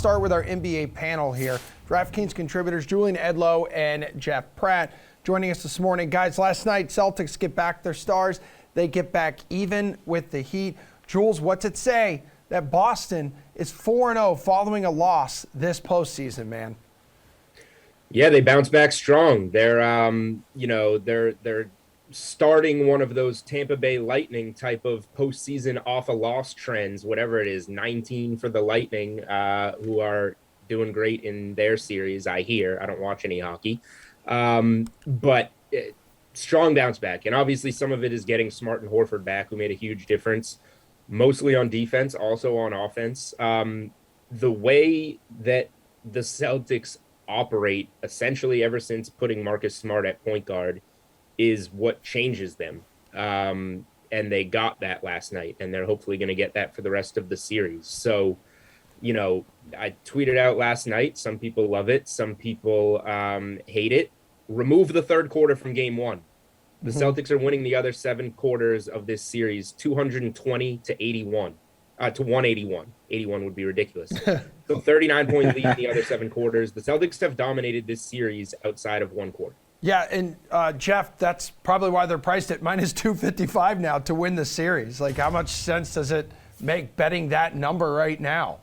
start with our NBA panel here. DraftKings contributors Julian Edlow and Jeff Pratt joining us this morning. Guys, last night, Celtics get back their stars. They get back even with the Heat. Jules, what's it say that Boston is 4-0 following a loss this postseason, man? Yeah, they bounce back strong. They're starting one of those Tampa Bay Lightning type of postseason off a loss trends, whatever it is, 19 for the Lightning, who are doing great in their series, I hear. I don't watch any hockey. But strong bounce back. And obviously some of it is getting Smart and Horford back, who made a huge difference, mostly on defense, also on offense. The way that the Celtics operate essentially ever since putting Marcus Smart at point guard is what changes them. And they got that last night, and they're hopefully going to get that for the rest of the series. So, I tweeted out last night, some people love it, some people hate it. Remove the third quarter from game one. The Celtics are winning the other 7 quarters of this series 220 to 81. To 181. 81 would be ridiculous. So 39-point lead in the other 7 quarters. The Celtics have dominated this series outside of one quarter. Yeah, and Jeff, that's probably why they're priced at minus 255 now to win the series. Like, how much sense does it make betting that number right now?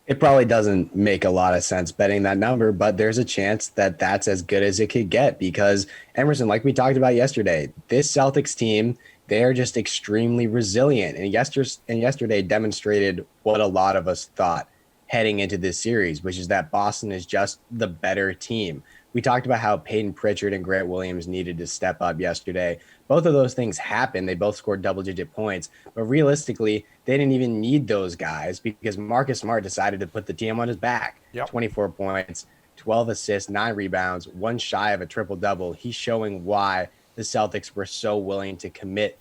It probably doesn't make a lot of sense betting that number, but there's a chance that that's as good as it could get because, Emerson, like we talked about yesterday, this Celtics team, they're just extremely resilient. And yesterday demonstrated what a lot of us thought heading into this series, which is that Boston is just the better team. We talked about how Peyton Pritchard and Grant Williams needed to step up yesterday. Both of those things happened. They both scored double-digit points. But realistically, they didn't even need those guys because Marcus Smart decided to put the team on his back. Yep. 24 points, 12 assists, 9 rebounds, 1 shy of a triple-double. He's showing why the Celtics were so willing to commit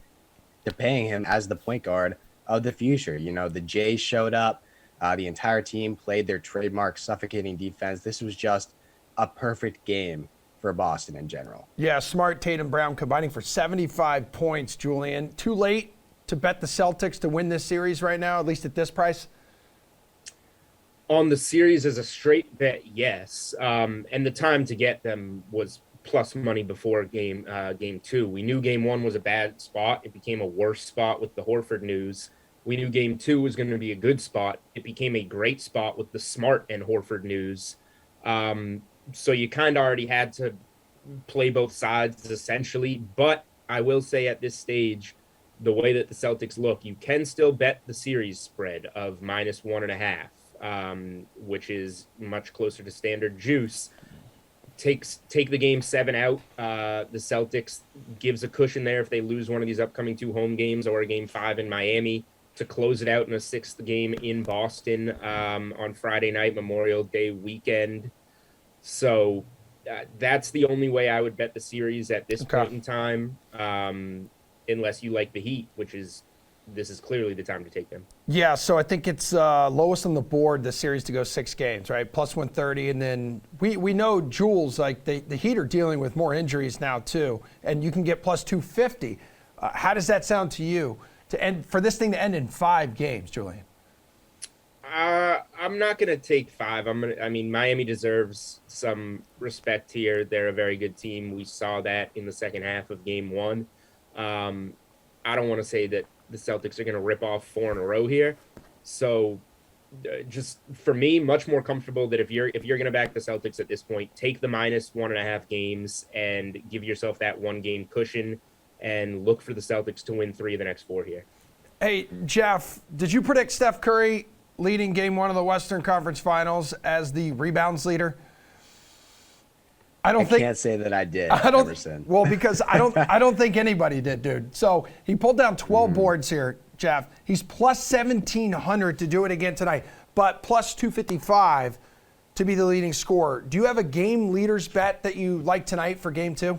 to paying him as the point guard of the future. The Jays showed up. The entire team played their trademark suffocating defense. This was just a perfect game for Boston in general. Yeah, Smart, Tatum, Brown combining for 75 points, Julian. Too late to bet the Celtics to win this series right now, at least at this price? On the series as a straight bet, yes. And the time to get them was plus money before game 2. We knew game 1 was a bad spot. It became a worse spot with the Horford news. We knew game 2 was going to be a good spot. It became a great spot with the Smart and Horford news. So you kind of already had to play both sides essentially. But I will say at this stage, the way that the Celtics look, you can still bet the series spread of minus 1.5, which is much closer to standard juice. Take the game 7 out. The Celtics gives a cushion there if they lose one of these upcoming 2 home games or a game 5 in Miami to close it out in a 6th game in Boston on Friday night, Memorial Day weekend. So that's the only way I would bet the series at this point in time, unless you like the Heat, this is clearly the time to take them. Yeah, so I think it's lowest on the board, the series to go 6 games, right? Plus 130, and then we know, Jules, like the Heat are dealing with more injuries now too, and you can get plus 250. How does that sound to you for this thing to end in 5 games, Julian? I'm not going to take 5. Miami deserves some respect here. They're a very good team. We saw that in the second half of game 1. I don't want to say that the Celtics are going to rip off 4 in a row here. So just for me, much more comfortable that if you're going to back the Celtics at this point, take the minus 1.5 games and give yourself that 1 game cushion and look for the Celtics to win 3 of the next 4 here. Hey, Jeff, did you predict Steph Curry leading game 1 of the Western Conference Finals as the rebounds leader? I can't say that I did, Emerson. Well, because I don't think anybody did, dude. So he pulled down 12 boards here, Jeff. He's plus 1,700 to do it again tonight, but plus 255 to be the leading scorer. Do you have a game leaders bet that you like tonight for game 2?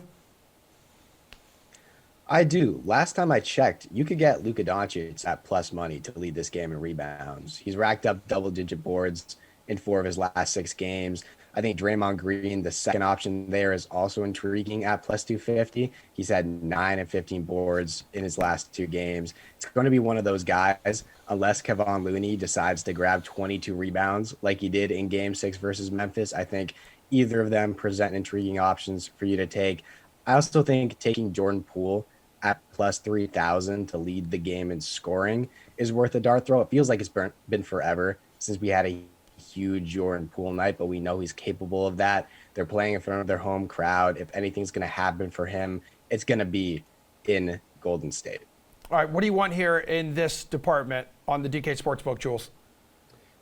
I do. Last time I checked, you could get Luka Doncic at plus money to lead this game in rebounds. He's racked up double-digit boards in 4 of his last 6 games. I think Draymond Green, the second option there, is also intriguing at plus 250. He's had 9 and 15 boards in his last 2 games. It's going to be one of those guys, unless Kevon Looney decides to grab 22 rebounds like he did in game 6 versus Memphis. I think either of them present intriguing options for you to take. I also think taking Jordan Poole at plus 3,000 to lead the game in scoring is worth a dart throw. It feels like it's been forever since we had a huge Jordan Poole night, but we know he's capable of that. They're playing in front of their home crowd. If anything's going to happen for him, it's going to be in Golden State. All right, what do you want here in this department on the DK Sportsbook, Jules?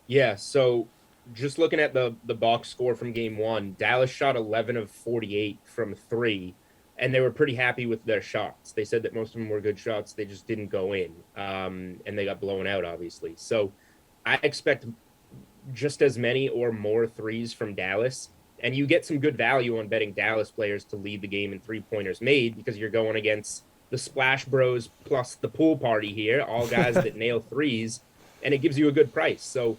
Yeah, so just looking at the box score from game 1, Dallas shot 11 of 48 from 3, and they were pretty happy with their shots. They said that most of them were good shots. They just didn't go in, and they got blown out, obviously. So I expect just as many or more threes from Dallas, and you get some good value on betting Dallas players to lead the game in three-pointers made because you're going against the Splash Bros plus the pool party here, all guys that nail threes, and it gives you a good price. So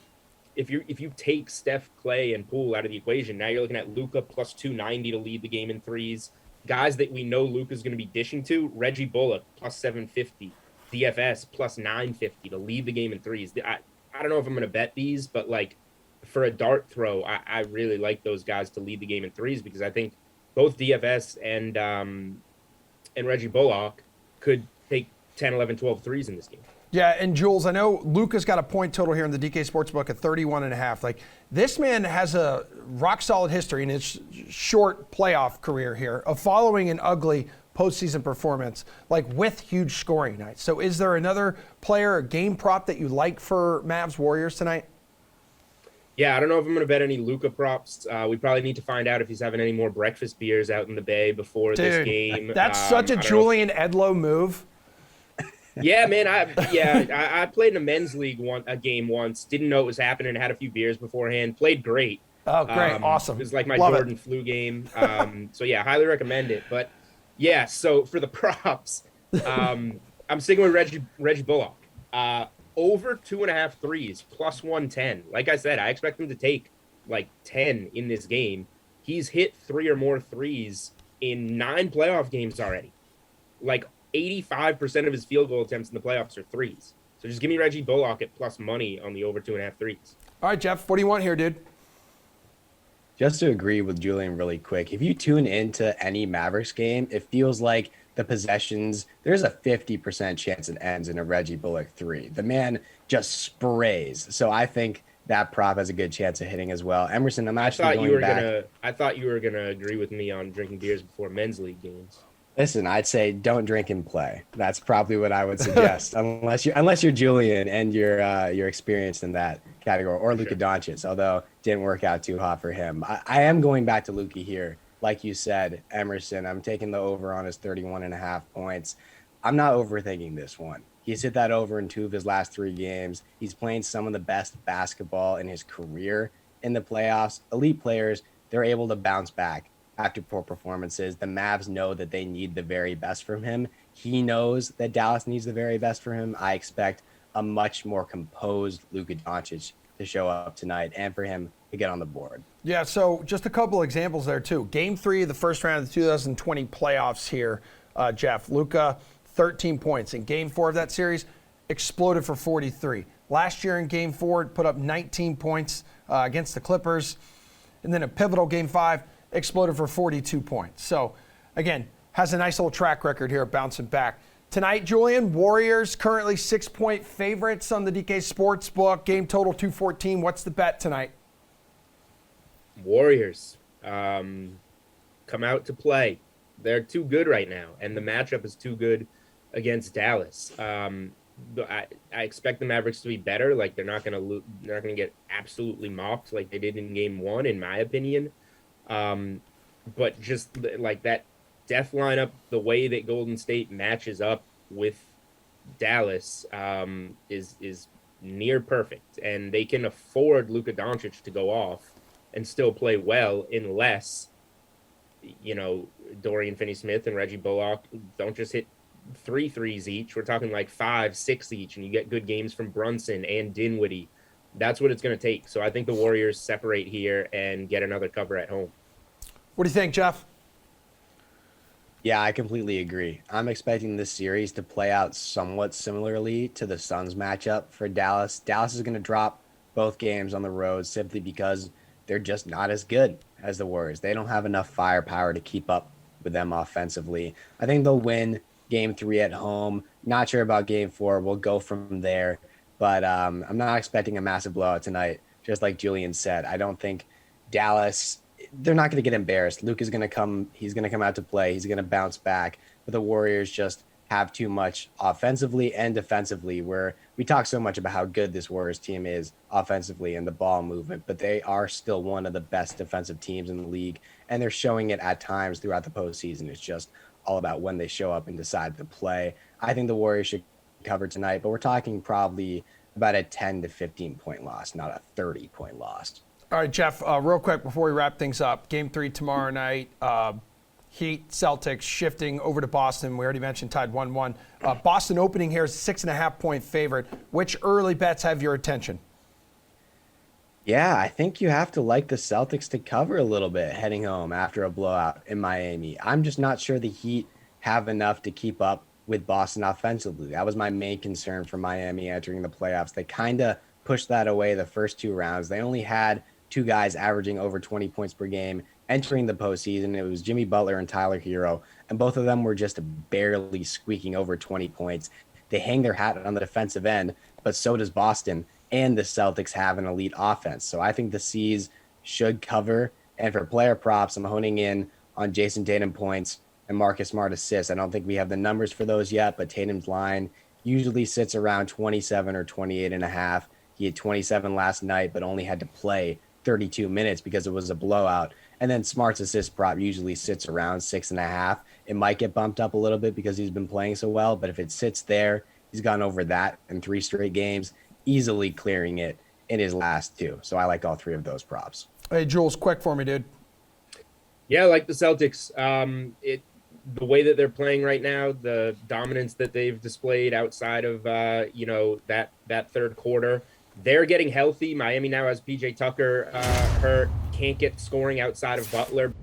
if you take Steph, Clay, and Poole out of the equation, now you're looking at Luka plus 290 to lead the game in threes. Guys that we know Luka's going to be dishing to, Reggie Bullock plus 750, DFS plus 950 to lead the game in threes. I don't know if I'm going to bet these, but like for a dart throw, I really like those guys to lead the game in threes because I think both DFS and Reggie Bullock could take 10, 11, 12 threes in this game. Yeah, and Jules, I know Luka's got a point total here in the DK Sportsbook at 31.5. Like, this man has a rock-solid history in his short playoff career here of following an ugly postseason performance, like with huge scoring nights. So is there another player or game prop that you like for Mavs Warriors tonight? Yeah, I don't know if I'm going to bet any Luka props. We probably need to find out if he's having any more breakfast beers out in the Bay before this game. That's such a Julian Edlow move. Yeah, man. I played in a men's league a game once. Didn't know it was happening. Had a few beers beforehand. Played great. Oh, great. Awesome. It was like my Love Jordan flu game. So, yeah, highly recommend it. But, yeah, so for the props, I'm sticking with Reggie Bullock. Over 2.5 threes, plus 110. Like I said, I expect him to take like 10 in this game. He's hit 3 or more threes in 9 playoff games already. Like 85% of his field goal attempts in the playoffs are threes. So just give me Reggie Bullock at plus money on the over 2.5 threes. All right, Jeff, what do you want here, dude? Just to agree with Julian really quick, if you tune into any Mavericks game, it feels like the possessions, there's a 50% chance it ends in a Reggie Bullock 3. The man just sprays. So I think that prop has a good chance of hitting as well. Emerson, I'm actually going back. I thought you were gonna agree with me on drinking beers before men's league games. Listen, I'd say don't drink and play. That's probably what I would suggest, unless you're Julian and you're experienced in that category, or Luka Doncic, although didn't work out too hot for him. I am going back to Luka here. Like you said, Emerson, I'm taking the over on his 31.5 points. I'm not overthinking this one. He's hit that over in 2 of his last 3 games. He's playing some of the best basketball in his career in the playoffs. Elite players, they're able to bounce back after poor performances. The Mavs know that they need the very best from him. He knows that Dallas needs the very best from him. I expect a much more composed Luka Doncic to show up tonight and for him to get on the board. Yeah, so just a couple examples there, too. Game 3 of the first round of the 2020 playoffs here, Jeff. Luka, 13 points. In Game 4 of that series, exploded for 43. Last year in Game 4, put up 19 points against the Clippers. And then a pivotal Game 5, exploded for 42 points. So, again, has a nice little track record here of bouncing back. Tonight, Julian, Warriors currently 6-point favorites on the DK Sportsbook. Game total 214. What's the bet tonight? Warriors come out to play. They're too good right now, and the matchup is too good against Dallas. I expect the Mavericks to be better. Like they're not gonna get absolutely mopped like they did in Game 1, in my opinion. But just like that death lineup, the way that Golden State matches up with Dallas is near perfect, and they can afford Luka Doncic to go off and still play well unless, Dorian Finney-Smith and Reggie Bullock don't just hit 3 threes each. We're talking like 5, 6 each, and you get good games from Brunson and Dinwiddie. That's what it's going to take. So I think the Warriors separate here and get another cover at home. What do you think, Jeff? Yeah, I completely agree. I'm expecting this series to play out somewhat similarly to the Suns matchup for Dallas. Dallas is going to drop both games on the road simply because they're just not as good as the Warriors. They don't have enough firepower to keep up with them offensively. I think they'll win game 3 at home. Not sure about game 4. We'll go from there. But I'm not expecting a massive blowout tonight, just like Julian said. I don't think Dallas, they're not going to get embarrassed. Luke is going to come. He's going to come out to play. He's going to bounce back. But the Warriors just have too much offensively and defensively, where we talk so much about how good this Warriors team is offensively and the ball movement, but they are still one of the best defensive teams in the league. And they're showing it at times throughout the postseason. It's just all about when they show up and decide to play. I think the Warriors should cover tonight, but we're talking probably about a 10 to 15 point loss, not a 30-point loss. All right, Jeff, real quick before we wrap things up, game 3 tomorrow night, Heat, Celtics shifting over to Boston. We already mentioned tied 1-1. Boston opening here is a 6.5-point favorite. Which early bets have your attention? Yeah, I think you have to like the Celtics to cover a little bit heading home after a blowout in Miami. I'm just not sure the Heat have enough to keep up with Boston offensively. That was my main concern for Miami entering the playoffs. They kind of pushed that away the first 2 rounds. They only had 2 guys averaging over 20 points per game entering the postseason. It was Jimmy Butler and Tyler Hero, and both of them were just barely squeaking over 20 points. They hang their hat on the defensive end, but so does Boston, and the Celtics have an elite offense. So I think the C's should cover. And for player props, I'm honing in on Jason Tatum points and Marcus Smart assists. I don't think we have the numbers for those yet, but Tatum's line usually sits around 27 or 28 and a half. He had 27 last night, but only had to play 32 minutes because it was a blowout. And then Smart's assist prop usually sits around 6.5. It might get bumped up a little bit because he's been playing so well, but if it sits there, he's gone over that in 3 straight games, easily clearing it in his last 2. So I like all 3 of those props. Hey, Jules, quick for me, dude. Yeah, I like the Celtics. The way that they're playing right now, the dominance that they've displayed outside of that third quarter, they're getting healthy. Miami now has PJ Tucker hurt, can't get scoring outside of Butler.